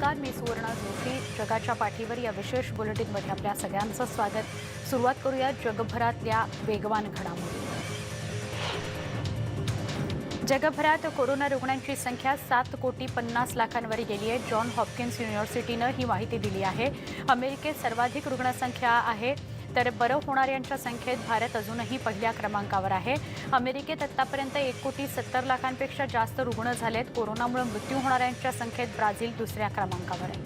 नमस्कार, मी सुवर्णा जोशी. जगाच्या पाठीवर या विशेष बुलेटिनमध्ये आपल्या सगळ्यांचं स्वागत. सुरुवात करूया जगभरातल्या वेगवान घडामोडी. जगभरात कोरोना रुग्णांची संख्या 7,50,00,000वर गेली आहे. जॉन हॉपकिन्स युनिव्हर्सिटीनं ही माहिती दिली आहे. अमेरिकेत सर्वाधिक रुग्णसंख्या आहे, तर बरं होणाऱ्यांच्या संख्येत भारत अजूनही पहिल्या क्रमांकावर आहे. अमेरिकेत आतापर्यंत 1,70,00,000पेक्षा जास्त रुग्ण झालेत. कोरोनामुळे मृत्यू होणाऱ्यांच्या संख्येत ब्राझील दुसऱ्या क्रमांकावर आहे.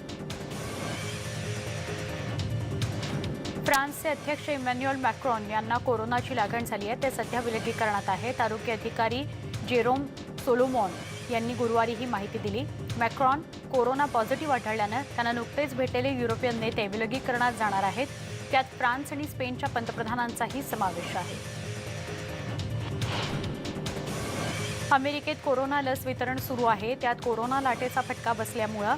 फ्रान्सचे अध्यक्ष इमॅन्युएल मॅक्रॉन यांना कोरोनाची लागण झाली आहे. ते सध्या विलगीकरणात आहेत. आरोग्य अधिकारी जेरोम सोलोमॉन यांनी गुरुवारी ही माहिती दिली. मॅक्रॉन कोरोना पॉझिटिव्ह आढळल्यानं त्यांना नुकतेच भेटलेले युरोपियन नेते विलगीकरणात जाणार आहेत. त्यात फ्रान्स आणि स्पेनच्या पंतप्रधानांचाही समावेश आहे. अमेरिकेत कोरोना लस वितरण सुरू आहे. त्यात कोरोना लाटेचा फटका बसल्यामुळे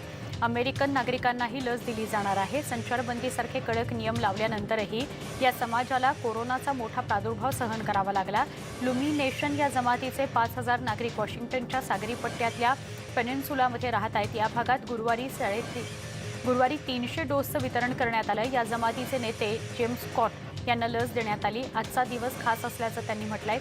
अमेरिकन नागरिकांनाही लस दिली जाणार आहे. संचारबंदीसारखे कडक नियम लावल्यानंतरही या समाजाला कोरोनाचा मोठा प्रादुर्भाव सहन करावा लागला. लुमी नेशन या जमातीचे 5,000 नागरिक वॉशिंग्टनच्या सागरी पट्ट्यातल्या पेनिन्सुलामध्ये राहत आहेत. या भागात गुरुवारी 300 डोसचं वितरण करण्यात आलं. या जमातीचे नेते जेम्स स्कॉट यांना लस देण्यात आली. आजचा दिवस खास असल्याचं त्यांनी म्हटलंय.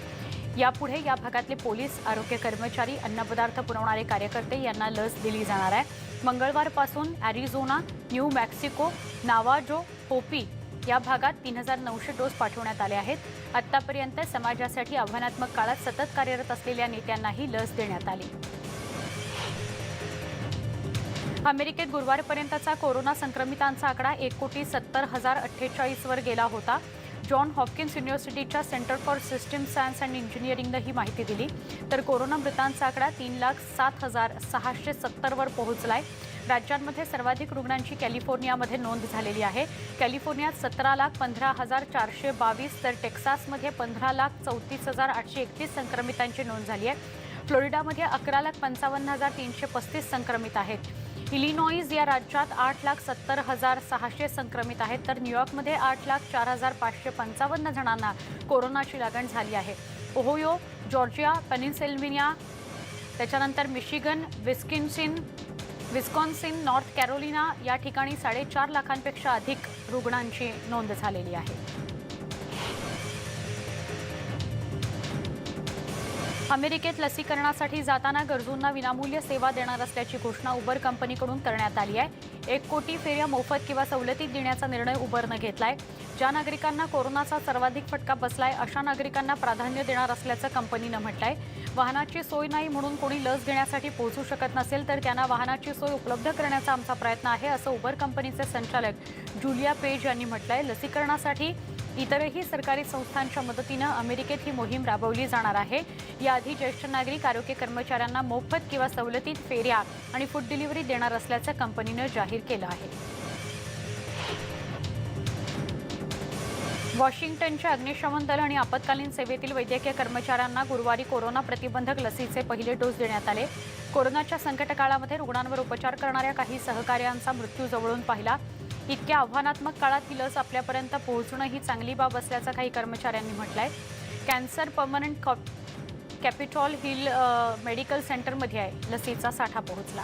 यापुढे या भागातले पोलीस, आरोग्य कर्मचारी, अन्नपदार्थ पुरवणारे कार्यकर्ते यांना लस दिली जाणार आहे. मंगळवारपासून ॲरिझोना, न्यू मेक्सिको, नावाजो, होपी या भागात 3,900 डोस पाठवण्यात आले आहेत. आत्तापर्यंत समाजासाठी आव्हानात्मक काळात सतत कार्यरत असलेल्या नेत्यांनाही लस देण्यात आली. अमेरिकेत गुरुवारपर्यंतचा कोरोना संक्रमितांचा आकडा 1,70,048वर गेला होता. जॉन हॉपकिन्स युनिव्हर्सिटीच्या centre for system science and इंजिनिअरिंगनं ही माहिती दिली. तर कोरोना मृतांचा आकडा 3,07,670वर पोहोचलाय. राज्यांमध्ये सर्वाधिक रुग्णांची कॅलिफोर्नियामध्ये नोंद झालेली आहे. कॅलिफोर्नियात 17,15,422 तर टेक्सासमध्ये 15,34,831 संक्रमितांची नोंद झाली आहे. फ्लोरिडामध्ये 11,55,335 संक्रमित आहेत. इलिनॉईज या राज्यात 8,70,600 संक्रमित आहेत. तर न्यूयॉर्कमध्ये 8,04,555 जणांना कोरोनाची लागण झाली आहे. ओहायो, जॉर्जिया, पेनिन्सिल्व्हेनिया, त्याच्यानंतर मिशिगन, विस्कॉन्सिन, नॉर्थ कॅरोलिना या ठिकाणी 4.5 लाखांपेक्षा अधिक रुग्णांची नोंद झालेली आहे. अमेरिकेत लसीकरणासाठी जाताना गरजूंना विनामूल्य सेवा देणार असल्याची घोषणा उबर कंपनीकडून करण्यात आली आहे. 1 कोटी फेऱ्या मोफत किंवा सवलतीत देण्याचा निर्णय उबरनं घेतलाय. ज्या नागरिकांना कोरोनाचा सर्वाधिक फटका बसलाय अशा नागरिकांना प्राधान्य देणार असल्याचं कंपनीनं म्हटलंय. वाहनाची सोय नाही म्हणून कोणी लस घेण्यासाठी पोहोचू शकत नसेल तर त्यांना वाहनाची सोय उपलब्ध करण्याचा आमचा प्रयत्न आहे, असं उबर कंपनीचे संचालक जुलिया पेज यांनी म्हटलंय. लसीकरणासाठी इतरही सरकारी संस्थांच्या मदतीनं अमेरिकेत ही मोहीम राबवली जाणार आहे. याआधी ज्येष्ठ नागरिक, आरोग्य कर्मचाऱ्यांना मोफत किंवा सवलतीत फेऱ्या आणि फूड डिलिव्हरी देणार असल्याचं कंपनीनं जाहीर केलं आहे. वॉशिंग्टनच्या अग्निशमन दल आणि आपत्कालीन सेवेतील वैद्यकीय कर्मचाऱ्यांना गुरुवारी कोरोना प्रतिबंधक लसीचे पहिले डोस देण्यात आले. कोरोनाच्या संकटकाळामध्ये रुग्णांवर उपचार करणाऱ्या काही सहकाऱ्यांचा मृत्यू जवळून पाहिला. इतक्या आव्हानात्मक काळात ही लस आपल्यापर्यंत पोहोचणं ही चांगली बाब असल्याचं काही कर्मचाऱ्यांनी म्हटलंय. Cancer permanent Capitol hill medical सेंटरमध्ये आहे लसीचा साठा पोहोचला.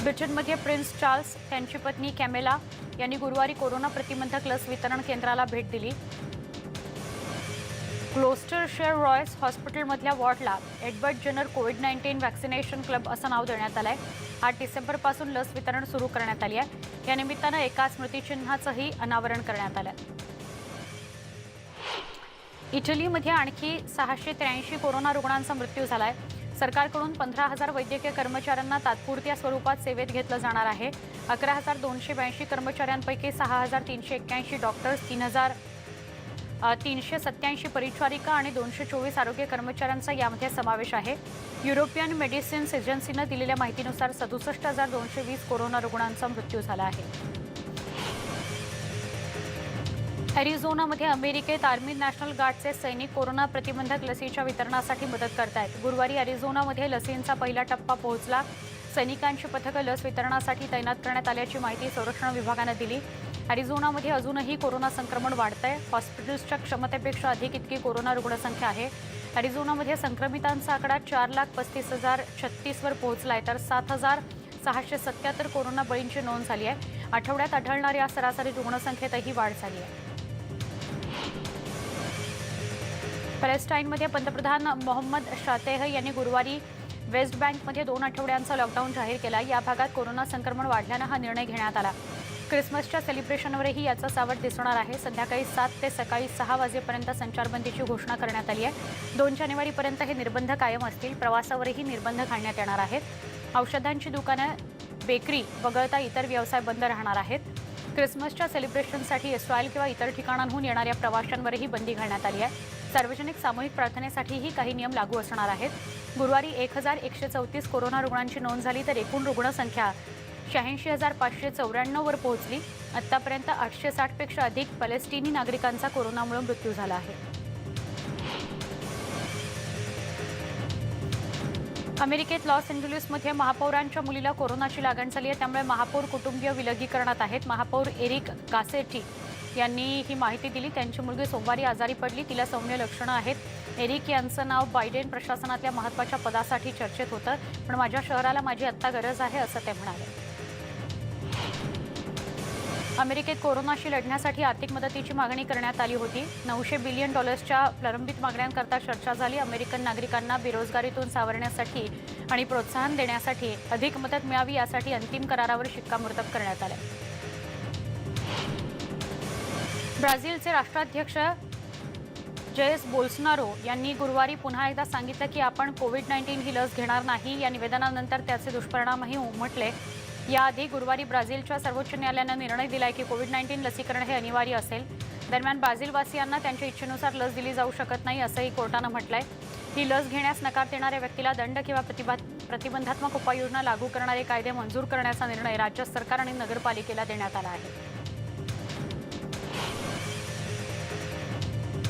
ब्रिटनमध्ये प्रिन्स चार्ल्स, त्यांची पत्नी कॅमेला यांनी गुरुवारी कोरोना प्रतिबंधक लस वितरण केंद्राला भेट दिली. ग्लोस्टरशायर रॉयस हॉस्पिटलमधल्या वॉर्डला एडवर्ड जेनर कोविड-19 व्हॅक्सिनेशन क्लब असं नाव देण्यात आलंय. 8 डिसेंबरपासून लस वितरण सुरू करण्यात आली आहे. या निमित्तानं एका स्मृतिचिन्हाचंही अनावरण करण्यात आलं. इटलीमध्ये आणखी 683 कोरोना रुग्णांचा मृत्यू झालाय. सरकारकडून 15,000 वैद्यकीय कर्मचाऱ्यांना तात्पुरत्या स्वरूपात सेवेत घेतलं जाणार आहे. 11,282 कर्मचाऱ्यांपैकी 6,381 डॉक्टर्स, 3,387 परिचारिका आणि 224 आरोग्य कर्मचाऱ्यांचा यामध्ये समावेश आहे. युरोपियन मेडिसिन्स एजन्सीनं दिलेल्या माहितीनुसार 67,220 कोरोना रुग्णांचा मृत्यू झाला आहे. ॲरिझोनामध्ये अमेरिकेत आर्मी नॅशनल गार्डचे सैनिक कोरोना प्रतिबंधक लसीच्या वितरणासाठी मदत करतायत. गुरुवारी ॲरिझोनामध्ये लसींचा पहिला टप्पा पोहोचला. सैनिकांची पथकं लस वितरणासाठी तैनात करण्यात आल्याची माहिती संरक्षण विभागानं दिली. ॲरिझोनामध्ये अजूनही कोरोना संक्रमण वाढतंय. हॉस्पिटल्सच्या क्षमतेपेक्षा अधिक इतकी कोरोना रुग्णसंख्या आहे. अरिझोनामध्ये संक्रमितांचा आकडा 4,35,036 वर पोहोचलाय, तर 7,677 कोरोना बळींची नोंद झाली आहे. आठवड्यात आढळणाऱ्या सरासरी रुग्णसंख्येतही वाढ झाली आहे. पॅलेस्टाईनमध्ये पंतप्रधान मोहम्मद शातेह यांनी गुरुवारी वेस्ट बँकमध्ये 2 आठवड्यांचा लॉकडाऊन जाहीर केला. या भागात कोरोना संक्रमण वाढल्यानं हा निर्णय घेण्यात आला. क्रिसमसच्या सेलिब्रेशनवरही याचा सावट दिसणार आहे. संध्याकाळी 7 ते सकाळी 6 वाजेपर्यंत संचारबंदीची घोषणा करण्यात आली आहे. 2 जानेवारीपर्यंत हे निर्बंध कायम असतील. प्रवासावरही निर्बंध घालण्यात येणार आहेत. औषधांची दुकानं, बेकरी वगळता इतर व्यवसाय बंद राहणार आहेत. क्रिसमसच्या सेलिब्रेशनसाठी इस्रायल किंवा इतर ठिकाणांहून येणाऱ्या प्रवाशांवरही बंदी घालण्यात आली आहे. सार्वजनिक सामूहिक प्रार्थनेसाठीही काही नियम लागू असणार आहेत. गुरुवारी 1,134 कोरोना रुग्णांची नोंद झाली, तर एकूण रुग्णसंख्या 86,594 वर पोहोचली. आतापर्यंत 860 पेक्षा अधिक पॅलेस्टिनी नागरिकांचा कोरोनामुळे मृत्यू झाला आहे. अमेरिकेत लॉस एंजेलिसमध्ये महापौरांच्या मुलीला कोरोनाची लागण झाली आहे. त्यामुळे महापौर कुटुंबीय विलगीकरणात आहेत. महापौर एरिक गासेटी यांनी ही माहिती दिली. त्यांची मुलगी सोमवारी आजारी पडली. तिला सौम्य लक्षणं आहेत. एरिक यांचं नाव बायडेन प्रशासनातल्या महत्त्वाच्या पदासाठी चर्चेत होतं, पण माझ्या शहराला माझी आत्ता गरज आहे असं ते म्हणाले. अमेरिकेत कोरोनाशी लढण्यासाठी आर्थिक मदतीची मागणी करण्यात आली होती. $900 बिलियन प्रलंबित मागण्यांकरता चर्चा झाली. अमेरिकन नागरिकांना बेरोजगारीतून सावरण्यासाठी आणि प्रोत्साहन देण्यासाठी अधिक मदत मिळावी यासाठी अंतिम करारावर शिक्कामोर्तब करण्यात आले. ब्राझीलचे राष्ट्राध्यक्ष जयस बोल्सोनारो यांनी गुरुवारी पुन्हा एकदा सांगितलं की आपण कोविड-19 ही लस घेणार नाही. या निवेदनानंतर त्याचे दुष्परिणामही उमटले. याआधी गुरुवारी ब्राझीलच्या सर्वोच्च न्यायालयानं निर्णय दिलाय की कोविड-19 लसीकरण हे अनिवार्य असेल. दरम्यान ब्राझीलवासियांना त्यांच्या इच्छेनुसार लस दिली जाऊ शकत नाही असंही कोर्टानं म्हटलंय. ही लस घेण्यास नकार देणाऱ्या व्यक्तीला दंड किंवा प्रतिबंधात्मक उपाययोजना लागू करणारे कायदे मंजूर करण्याचा निर्णय राज्य सरकार आणि नगरपालिकेला देण्यात आला आहे.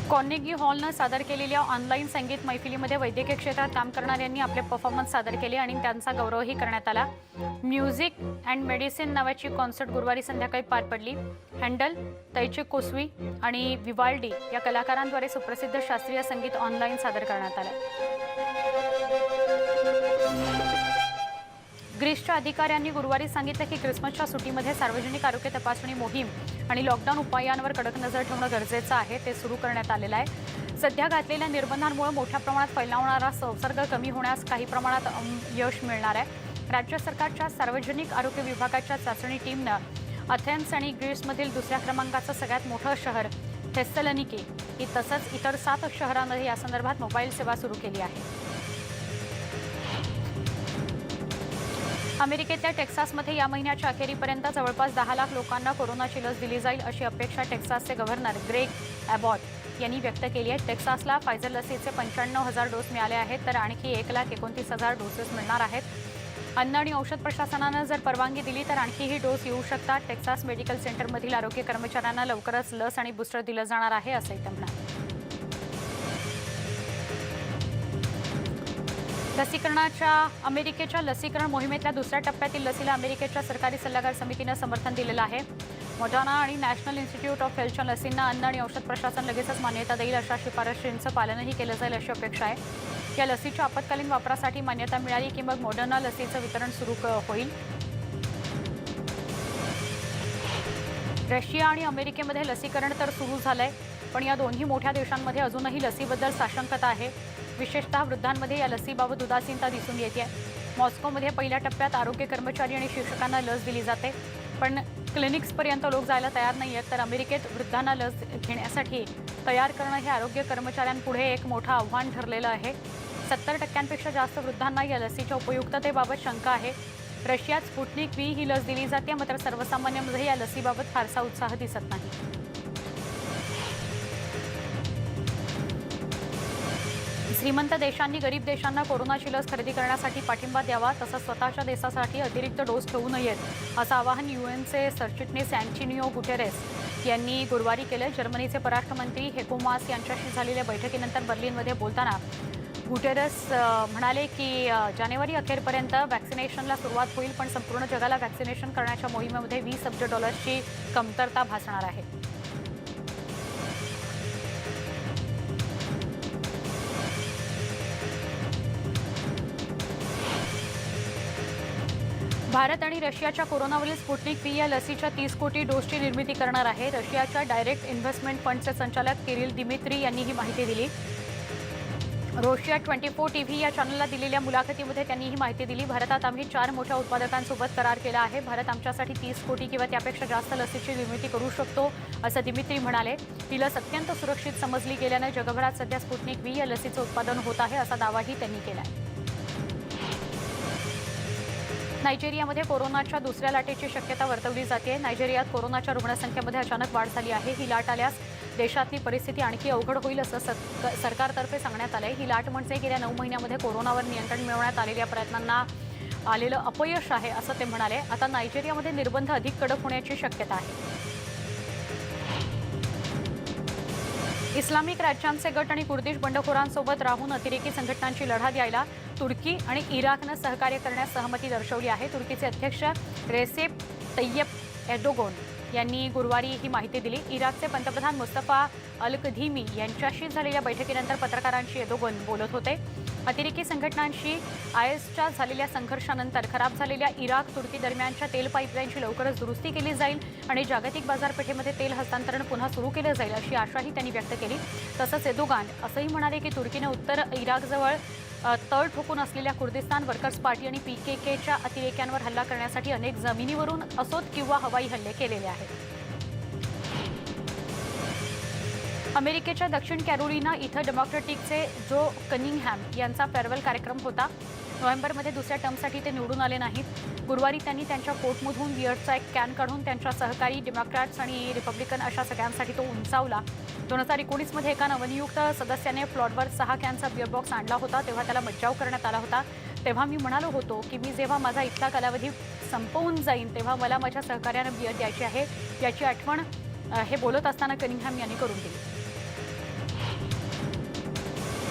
कॉर्नेगी हॉलनं सादर केलेल्या ऑनलाईन संगीत मैफिलीमध्ये वैद्यकीय क्षेत्रात काम करणाऱ्यांनी आपले परफॉर्मन्स सादर केले आणि त्यांचा गौरवही करण्यात आला. म्युझिक अँड मेडिसिन नावाची कॉन्सर्ट गुरुवारी संध्याकाळी पार पडली. हँडल, तैचेकोस्वी आणि विवाल्डी या कलाकारांद्वारे सुप्रसिद्ध शास्त्रीय संगीत ऑनलाईन सादर करण्यात आलं. ग्रीसच्या अधिकाऱ्यांनी गुरुवारी सांगितलं की क्रिसमसच्या सुट्टीमध्ये सार्वजनिक आरोग्य तपासणी मोहीम आणि लॉकडाऊन उपायांवर कडक नजर ठेवणं गरजेचं आहे. ते सुरू करण्यात आलेलं आहे. सध्या घातलेल्या निर्बंधांमुळे मोठ्या प्रमाणात फैलावणारा संसर्ग कमी होण्यास काही प्रमाणात यश मिळणार आहे. राज्य सरकारच्या सार्वजनिक आरोग्य विभागाच्या चाचणी टीमनं अथेन्स आणि ग्रीसमधील दुसऱ्या क्रमांकाचं सगळ्यात मोठं शहर थेस्सलनिकी तसंच इतर 7 शहरांमध्ये यासंदर्भात मोबाईल सेवा सुरू केली आहे. अमेरिकेतल्या टेक्सासमध्ये या महिन्याच्या अखेरीपर्यंत जवळपास 10 लाख लोकांना कोरोनाची लस दिली जाईल अशी अपेक्षा टेक्सासचे गव्हर्नर ग्रेग ॲबॉट यांनी व्यक्त केली आहे. टेक्सासला फायझर लसीचे 95,000 डोस मिळाले आहेत, तर आणखी 1,29,000 डोसेस मिळणार आहेत. अन्न आणि औषध प्रशासनानं जर परवानगी दिली तर आणखीही डोस येऊ शकतात. टेक्सास मेडिकल सेंटरमधील आरोग्य कर्मचाऱ्यांना लवकरच लस आणि बूस्टर दिलं जाणार आहे असंही ते म्हणाले. अमेरिकेच्या लसीकरण मोहिमेतल्या दुसऱ्या टप्प्यातील लसीला अमेरिकेच्या सरकारी सल्लागार समितीनं समर्थन दिलेलं आहे. मॉडर्ना आणि नॅशनल इन्स्टिट्यूट ऑफ हेल्थच्या लसींना अन्न आणि औषध प्रशासन लगेचच मान्यता देईल अशा शिफारशींचं पालनही केलं जाईल अशी अपेक्षा आहे. या लसीच्या आपत्कालीन वापरासाठी मान्यता मिळाली की मग मॉडर्ना लसीचं वितरण सुरू होईल. रशिया आणि अमेरिकेमध्ये लसीकरण तर सुरू झालंय, पण या दोन्ही मोठ्या देशांमध्ये अजूनही लसीबद्दल साशंकता आहे. विशेषतः वृद्धांमध्ये या लसीबाबत उदासीनता दिसून येते. मॉस्कोमध्ये पहिल्या टप्प्यात आरोग्य कर्मचारी आणि शिक्षकांना लस दिली जाते, पण क्लिनिक्सपर्यंत लोक जायला तयार नाही आहेत. तर अमेरिकेत वृद्धांना लस घेण्यासाठी तयार करणं हे आरोग्य कर्मचाऱ्यांपुढे एक मोठं आव्हान ठरलेलं आहे. 70% जास्त वृद्धांना या लसीच्या उपयुक्ततेबाबत शंका आहे. रशियात स्पुटनिक व्ही ही लस दिली जाते, मात्र सर्वसामान्यांमध्ये या लसीबाबत फारसा उत्साह दिसत नाही. श्रीमंत देशांनी गरीब देशांना कोरोनाची लस खरेदी करण्यासाठी पाठिंबा द्यावा, तसंच स्वतःच्या देशासाठी अतिरिक्त डोस ठेवू नयेत असं आवाहन यूएनचे सरचिटणीस अँटोनियो गुटेरेस यांनी गुरुवारी केलं. जर्मनीचे परराष्ट्रमंत्री हेको मास यांच्याशी झालेल्या बैठकीनंतर बर्लिनमध्ये बोलताना गुटेरेस म्हणाले की जानेवारी अखेरपर्यंत व्हॅक्सिनेशनला सुरुवात होईल, पण संपूर्ण जगाला व्हॅक्सिनेशन करण्याच्या मोहिमेमध्ये $20 अब्ज कमतरता भासणार आहे. भारत आणि रशियाच्या कोरोनावरील स्पुटनिक व्ही या लसीच्या 30 कोटी डोसची निर्मिती करणार आहे. रशियाच्या डायरेक्ट इन्व्हेस्टमेंट फंडचे संचालक किरिल दिमित्री यांनी ही माहिती दिली. रशिया 24 टीव्ही या चॅनलला दिलेल्या मुलाखतीमध्ये त्यांनी ही माहिती दिली. भारतात आम्ही 4 मोठ्या उत्पादकांसोबत करार केला आहे. भारत आमच्यासाठी 30 कोटी किंवा त्यापेक्षा जास्त लसीची निर्मिती करू शकतो, असं दिमित्री म्हणाले. ही लस अत्यंत सुरक्षित समजली गेल्याने जगभरात सध्या स्पुटनिक व्ही या लसीचं उत्पादन होत आहे, असा दावाही त्यांनी केला. नायजेरियामध्ये कोरोनाच्या दुसऱ्या लाटेची शक्यता वर्तवली जाते. नायजेरियात कोरोनाच्या रुग्णसंख्येमध्ये अचानक वाढ झाली आहे. ही लाट आल्यास देशातली परिस्थिती आणखी अवघड होईल असं सरकारतर्फे सांगण्यात आलंय. ही लाट म्हणजे गेल्या 9 महिन्यामध्ये कोरोनावर नियंत्रण मिळवण्यात आलेल्या प्रयत्नांना आलेलं अपयश आहे, असं ते म्हणाले. आता नायजेरियामध्ये निर्बंध अधिक कडक होण्याची शक्यता आहे. इस्लामिक राज्यांचे गट आणि कुर्दिश बंडखोरांसोबत राहून अतिरेकी संघटनांची लढा द्यायला तुर्की आणि इराकनं सहकार्य करण्यास सहमती दर्शवली आहे. तुर्कीचे अध्यक्ष रेसेप तय्यप एर्दोगन यांनी गुरुवारी ही माहिती दिली. इराकचे पंतप्रधान मुस्तफा अल कधीमी यांच्याशी झालेल्या बैठकीनंतर पत्रकारांशी एर्दोगन बोलत होते. अतिरेकी संघटनांशी आयएसच्या झालेल्या संघर्षानंतर खराब झालेल्या इराक तुर्की दरम्यानच्या तेल पाईपलाईनची लवकरच दुरुस्ती केली जाईल आणि जागतिक बाजारपेठेमध्ये तेल हस्तांतरण पुन्हा सुरू केलं जाईल, अशी आशाही त्यांनी व्यक्त केली. तसंच एर्दोगान असंही म्हणाले की तुर्कीने उत्तर इराकजवळ तळ ठोकून असलेल्या कुर्दिस्तान वर्कर्स पार्टी आणि पीकेकेच्या अतिरेक्यांवर हल्ला करण्यासाठी अनेक जमिनीवरून असोत किंवा हवाई हल्ले केलेले आहेत. अमेरिकेच्या दक्षिण कॅरोलिना इथं डेमोक्रॅटिकचे जो कनिंगहॅम यांचा फेअरवेल कार्यक्रम होता. नोव्हेंबरमध्ये दुसऱ्या टर्मसाठी ते निवडून आले नाहीत. गुरुवारी त्यांनी त्यांच्या कोटमधून बियर्डचा एक कॅन काढून त्यांच्या सहकारी डेमोक्रॅट्स आणि रिपब्लिकन अशा सगळ्यांसाठी तो उंचावला. 2019मध्ये एका नवनियुक्त सदस्याने प्लॉटवर 6 कॅनचा बियर बॉक्स आणला होता. तेव्हा त्याला मज्जाव करण्यात आला होता. तेव्हा मी म्हणालो होतो की मी जेव्हा माझा इथला कालावधी संपवून जाईन तेव्हा मला माझ्या सहकार्यानं बियर द्यायची आहे, याची आठवण हे बोलत असताना कनिंगहॅम यांनी करून दिली.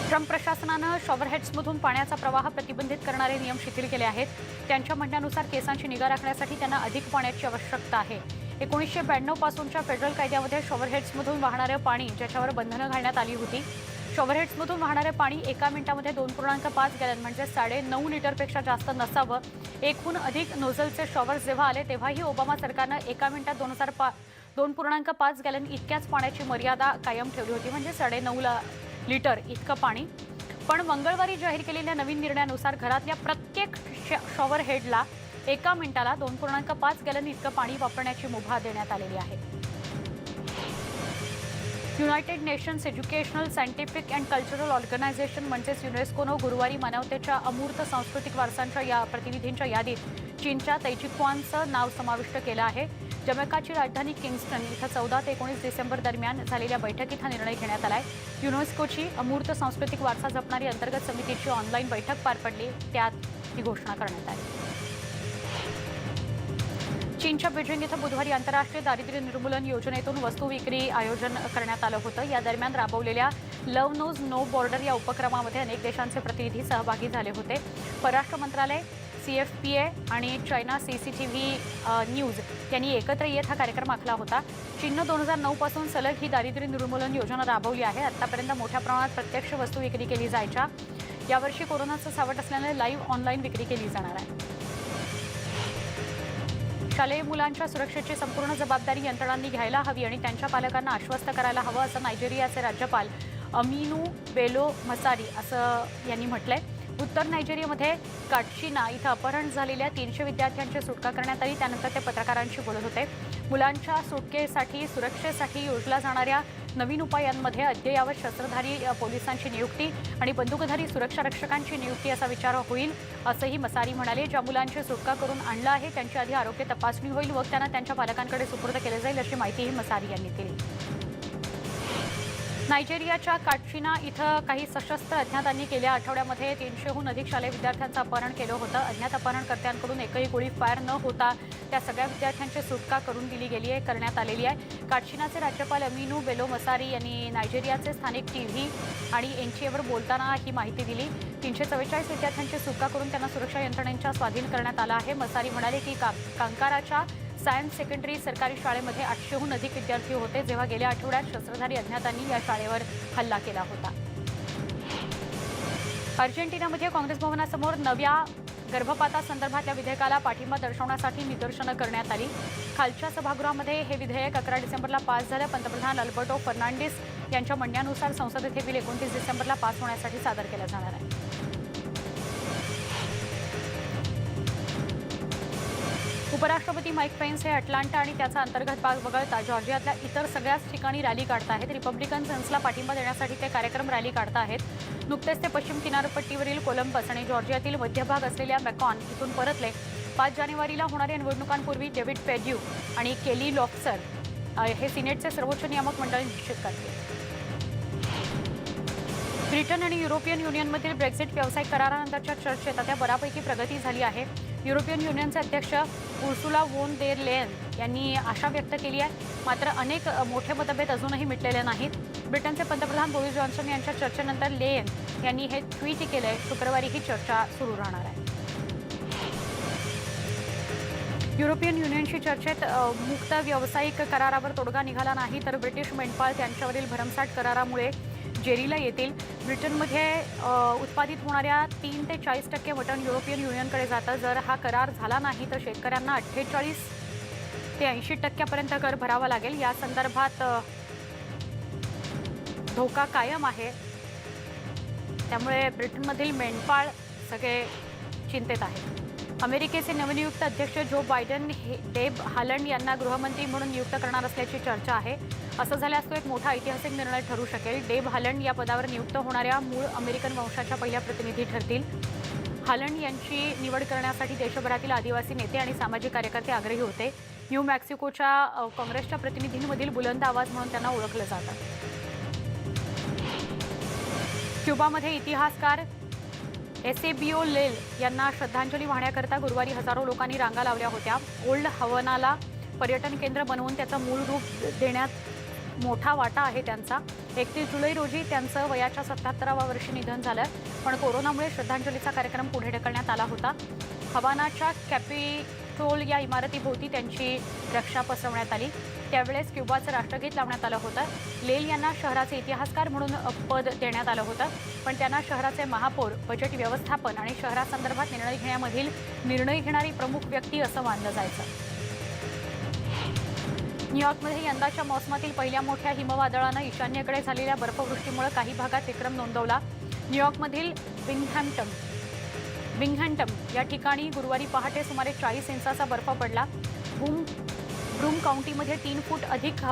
ट्रम्प प्रशासनानं शॉवरहेड्समधून पाण्याचा प्रवाह प्रतिबंधित करणारे नियम शिथिल केले आहेत. त्यांच्या म्हणण्यानुसार केसांची निगा राखण्यासाठी त्यांना अधिक पाण्याची आवश्यकता आहे. 1992 पासूनच्या फेडरल कायद्यामध्ये शॉवरहेड्समधून वाहणारं पाणी ज्याच्यावर बंधनं घालण्यात आली होती. शॉवरहेड्समधून वाहणारे पाणी 1 मिनिटामध्ये 2.5 गॅलन म्हणजे 9.5 लिटरपेक्षा जास्त नसावं. 1हून अधिक नोझलचे शॉवर्स जेव्हा आले तेव्हाही ओबामा सरकारनं 1 मिनिटात 2.5 गॅलन इतक्याच पाण्याची मर्यादा कायम ठेवली होती, म्हणजे 9.5 लिटर इतकं पाणी. पण मंगळवारी जाहीर केलेल्या नवीन निर्णयानुसार घरातल्या प्रत्येक शॉवर हेडला 1 मिनिटाला 2.5 गॅलन इतकं पाणी वापरण्याची मुभा देण्यात आलेली आहे. United Nations Educational Scientific and Cultural Organization म्हणजेच युनेस्कोनं गुरुवारी मानवतेच्या अमूर्त सांस्कृतिक वारसांच्या या प्रतिनिधींच्या यादीत चीनच्या तैजिक्वानचं नाव समाविष्ट केलं आहे. जमैकाची राजधानी किंगस्टन इथं 14 ते 19 डिसेंबर दरम्यान झालेल्या बैठकीत हा निर्णय घेण्यात आलाय. युनेस्कोची अमूर्त सांस्कृतिक वारसा जपणारी अंतर्गत समितीची ऑनलाईन बैठक पार पडली, त्यात ही घोषणा करण्यात आली. चीनच्या बीजिंग इथं बुधवारी आंतरराष्ट्रीय दारिद्र्य निर्मूलन योजनेतून वस्तू विक्री आयोजन करण्यात आलं होतं. या दरम्यान राबवलेल्या लव्ह नोज नो बॉर्डर या उपक्रमामध्ये अनेक देशांचे प्रतिनिधी सहभागी झाले होते. परराष्ट्र मंत्रालय, CFPA आणि चायना CCTV न्यूज यांनी एकत्र येत हा कार्यक्रम आखला होता. चीननं 2009 पासून सलग ही दारिद्र्य निर्मूलन योजना राबवली आहे. आतापर्यंत मोठ्या प्रमाणात प्रत्यक्ष वस्तू विक्री केली जायच्या. यावर्षी कोरोनाचं सावट असल्याने लाईव्ह ऑनलाईन विक्री केली जाणार आहे. शालेय मुलांच्या सुरक्षेची संपूर्ण जबाबदारी यंत्रणांनी घ्यायला हवी आणि त्यांच्या पालकांना आश्वस्त करायला हवं, असं नायजेरियाचे राज्यपाल अमिनू बेलो मसारी असं यांनी म्हटलंय. उत्तर नायजेरियामध्ये काटशिना इथं अपहरण झालेल्या 300 विद्यार्थ्यांची सुटका करण्यात आली. त्यानंतर ते पत्रकारांशी बोलत होते. मुलांच्या सुटकेसाठी सुरक्षेसाठी योजल्या जाणाऱ्या नवीन उपायांमध्ये अद्ययावत शस्त्रधारी पोलिसांची नियुक्ती आणि बंदूकधारी सुरक्षा रक्षकांची नियुक्ती असा विचार होईल, असंही मसारी म्हणाले. ज्या मुलांची सुटका करून आणलं आहे त्यांची आधी आरोग्य तपासणी होईल व त्यांना त्यांच्या पालकांकडे सुपूर्द केले जाईल, अशी माहितीही मसारी यांनी दिली. नायजेरियाच्या काटशिना इथं काही सशस्त्र अज्ञातांनी गेल्या आठवड्यामध्ये 300हून अधिक शालेय विद्यार्थ्यांचं अपहरण केलं होतं. अज्ञात अपहरणकर्त्यांकडून एकही गोळी फायर न होता त्या सगळ्या विद्यार्थ्यांची सुटका करून दिली करण्यात आलेली आहे. काटशिनाचे राज्यपाल अमिनू बेलो मसारी यांनी नायजेरियाचे स्थानिक टीव्ही आणि एनटीएवर बोलताना ही माहिती दिली. 344 विद्यार्थ्यांची सुटका करून त्यांना सुरक्षा यंत्रणेच्या स्वाधीन करण्यात आलं आहे. मसारी म्हणाले की कांकाराच्या सायन्स सेकंडरी सरकारी शाळेमध्ये 800हून अधिक विद्यार्थी होते, जेव्हा गेल्या आठवड्यात शस्त्रधारी अज्ञातांनी या शाळेवर हल्ला केला होता. अर्जेंटिनामध्ये काँग्रेस भवनासमोर नव्या गर्भपातासंदर्भातल्या विधेयकाला पाठिंबा दर्शवण्यासाठी निदर्शनं करण्यात आली। खालच्या सभागृहामध्ये हे विधेयक 11 डिसेंबरला पास झालं। पंतप्रधान अल्बर्टो फर्नांडिस यांच्या म्हणण्यानुसार संसदेत हे बिल 29 डिसेंबरला पास होण्यासाठी सादर केलं जाणार आहे। उपराष्ट्रपती माईक पेन्स हे अटलांटा आणि त्याचा अंतर्गत भाग वगळता जॉर्जियातल्या इतर सगळ्याच ठिकाणी रॅली काढत आहेत। रिपब्लिकन सेन्सला पाठिंबा देण्यासाठी ते कार्यक्रम रॅली काढत आहेत। नुकतेच ते पश्चिम किनारपट्टीवरील कोलंबस आणि जॉर्जियातील मध्यभाग असलेल्या मॅकॉन इथून परतले। 5 जानेवारीला होणाऱ्या निवडणुकांपूर्वी डेव्हिड पेड्यू आणि केली लॉफ्सर हे सिनेटचे सर्वोच्च नियामक मंडळ निश्चित करतील। ब्रिटन आणि युरोपियन युनियनमधील ब्रेक्झिट व्यावसायिक करारानंतरच्या चर्चेत आता बऱ्यापैकी प्रगती झाली आहे। युरोपियन युनियनचे अध्यक्ष उर्सुला वोन देर लेयन यांनी आशा व्यक्त केली आहे। मात्र अनेक मोठे मतभेद अजूनही मिटलेले नाहीत। ब्रिटनचे पंतप्रधान बोरिस जॉन्सन यांच्या चर्चेनंतर लेयन यांनी हे ट्विट केलंय। शुक्रवारी ही चर्चा सुरू राहणार आहे। युरोपियन युनियनशी चर्चेत मुक्त व्यावसायिक करारावर तोडगा निघाला नाही तर ब्रिटिश मेंढपाळ त्यांच्यावरील भरमसाठ करारामुळे जेरीला येतील। ब्रिटनमध्ये उत्पादित होणाऱ्या 3 ते 40% मटण युरोपियन युनियनकडे जातं। जर हा करार झाला नाही तर शेतकऱ्यांना 48 ते 80% कर भरावा लागेल। या संदर्भात धोका कायम आहे। त्यामुळे ब्रिटनमधील मेंढपाळ सगळे चिंतेत आहेत। अमेरिकेचे नवनियुक्त अध्यक्ष जो बायडन हे डेब हालंड यांना गृहमंत्री म्हणून नियुक्त करणार असल्याची चर्चा आहे। असं झाल्यास तो एक मोठा ऐतिहासिक निर्णय ठरू शकेल। डेब हालंड या पदावर नियुक्त होणाऱ्या मूळ अमेरिकन वंशाच्या पहिल्या प्रतिनिधी ठरतील। हालंड यांची निवड करण्यासाठी देशभरातील आदिवासी नेते आणि सामाजिक कार्यकर्ते आग्रही होते। न्यू मेक्सिकोच्या काँग्रेसच्या प्रतिनिधींमधील बुलंद आवाज म्हणून त्यांना ओळखलं जातं। क्युबामध्ये इतिहासकार एसेबिओ लेल यांना श्रद्धांजली वाहण्याकरता गुरुवारी हजारो लोकांनी रांगा लावल्या होत्या। ओल्ड हवानाला पर्यटन केंद्र बनवून त्याचं मूळ रूप देण्यात मोठा वाटा आहे त्यांचा। 31 जुलै रोजी त्यांचं वयाच्या 77व्या वर्षी निधन झालं, पण कोरोनामुळे श्रद्धांजलीचा कार्यक्रम पुढे ढकलण्यात आला होता। हवानाच्या कॅपिटोल या इमारतीभोवती त्यांची रक्षा पसरवण्यात आली। त्यावेळेस क्युबाचं राष्ट्रगीत लावण्यात आलं होतं। लेल यांना शहराचे इतिहासकार म्हणून पद देण्यात आलं होतं, पण त्यांना शहराचे महापौर, बजेट व्यवस्थापन आणि शहरासंदर्भात निर्णय घेण्यामधील निर्णय घेणारी प्रमुख व्यक्ती असं मानलं जायचं। न्यूयॉर्कमध्ये यंदाच्या मोसमातील पहिल्या मोठ्या हिमवादळानं ईशान्येकडे झालेल्या बर्फवृष्टीमुळे काही भागात विक्रम नोंदवला। न्यूयॉर्कमधील बिंगहॅम्प्टन या ठिकाणी गुरुवारी पहाटे सुमारे 40 इंचाचा बर्फ पडला। ब्रूम काउंटीमध्ये 3 फूट अधिक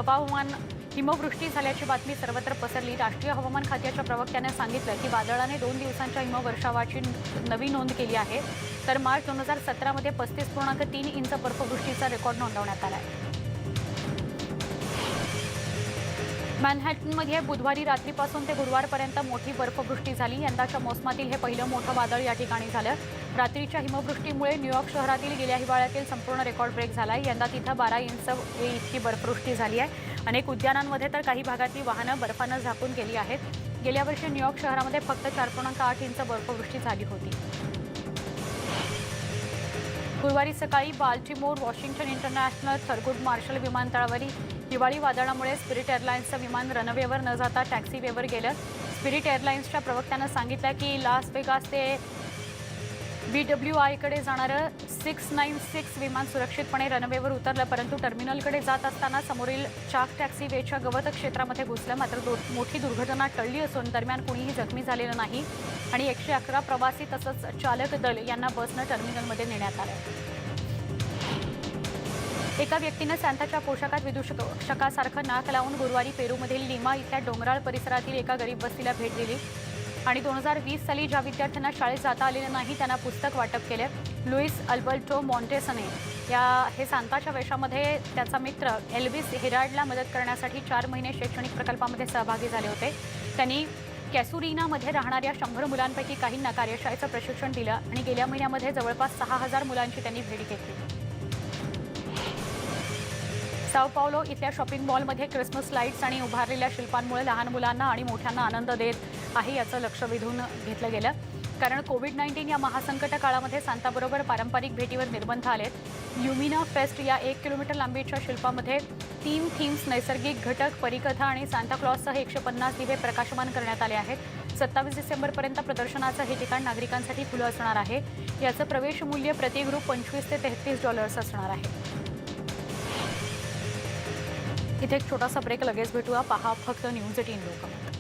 हिमवृष्टी झाल्याची बातमी सर्वत्र पसरली। राष्ट्रीय हवामान खात्याच्या प्रवक्त्याने सांगितलं की वादळाने 2 दिवसांच्या हिमवर्षावाची नवी नोंद केली आहे। तर मार्च 2017 मध्ये 35.3 इंच बर्फवृष्टीचा रेकॉर्ड नोंदवण्यात आला आहे। मॅनहॅटनमध्ये बुधवारी रात्रीपासून ते गुरुवारपर्यंत मोठी बर्फवृष्टी झाली। यंदाच्या मोसमातील हे पहिलं मोठं वादळ या ठिकाणी झालं। रात्रीच्या हिमवृष्टीमुळे न्यूयॉर्क शहरातील गेल्या हिवाळ्यातील संपूर्ण रेकॉर्ड ब्रेक झाला आहे। यंदा तिथं 12 इंच इतकी बर्फवृष्टी झाली आहे। अनेक उद्यानांमध्ये तर काही भागातली वाहनं बर्फानं झाकून गेली आहेत। गेल्या वर्षी न्यूयॉर्क शहरामध्ये फक्त 4.8 इंच बर्फवृष्टी झाली होती। गुरुवारी सकाळी बाल्टिमोर वॉशिंग्टन इंटरनॅशनल थरगुड मार्शल विमानतळावरील हिवाळी वादळामुळे स्पिरिट एअरलाइन्सचं विमान रनवेवर न जाता टॅक्सीवेवर गेलं। स्पिरिट एअरलाइन्सच्या प्रवक्त्यानं सांगितलं की लास वेगास ते BWIकडे जाणारं 696 विमान सुरक्षितपणे रनवेवर उतरलं, परंतु टर्मिनलकडे जात असताना समोरील चाक टॅक्सीवेच्या गवत क्षेत्रामध्ये घुसलं। मात्र मोठी दुर्घटना टळली असून दरम्यान कुणीही जखमी झालेलं नाही आणि 111 प्रवासी तसंच चालक दल यांना बसनं टर्मिनलमध्ये नेण्यात आलं। एका व्यक्तीनं सांताच्या पोशाखात विदूषकासारखं नाक लावून गुरुवारी पेरूमधील लिमा इथल्या डोंगराळ परिसरातील एका गरीब वस्तीला भेट दिली आणि 2020 साली ज्या विद्यार्थ्यांना शाळेत जाता आलेलं नाही त्यांना पुस्तक वाटप केले। लुईस अल्बर्टो मॉन्टेसने हे सांताच्या वेशामध्ये त्याचा मित्र एल्विस हेराल्डला मदत करण्यासाठी 4 महिने शैक्षणिक प्रकल्पामध्ये सहभागी झाले होते। त्यांनी कॅसुरिनामध्ये राहणाऱ्या 100 मुलांपैकी काहींना कार्यशाळेचं प्रशिक्षण दिलं आणि गेल्या महिन्यामध्ये जवळपास 6000 मुलांची त्यांनी भेट घेतली। साओ पावलो इथल्या शॉपिंग मॉलमध्ये क्रिसमस लाईट्स आणि उभारलेल्या शिल्पांमुळे लहान मुलांना आणि मोठ्यांना आनंद देत आहे याचं लक्ष वेधून घेतलं गेलं, कारण कोविड-19 या महासंकट काळामध्ये सांताबरोबर पारंपरिक भेटीवर निर्बंध आलेत। ल्युमिना फेस्ट या 1 किलोमीटर लांबीच्या शिल्पामध्ये 3 थीम्स, नैसर्गिक घटक, परिकथा आणि सांताक्लॉजसह 150 दिवे प्रकाशमान करण्यात आले आहेत। 27 डिसेंबरपर्यंत प्रदर्शनाचं हे ठिकाण नागरिकांसाठी खुलं असणार आहे. याचं प्रवेश मूल्य प्रति ग्रुप $25 ते $33 असणार आहे. इथे एक छोटासा ब्रेक, लगेच भेटूया. पहा फक्त न्यूज 18 लोकमत.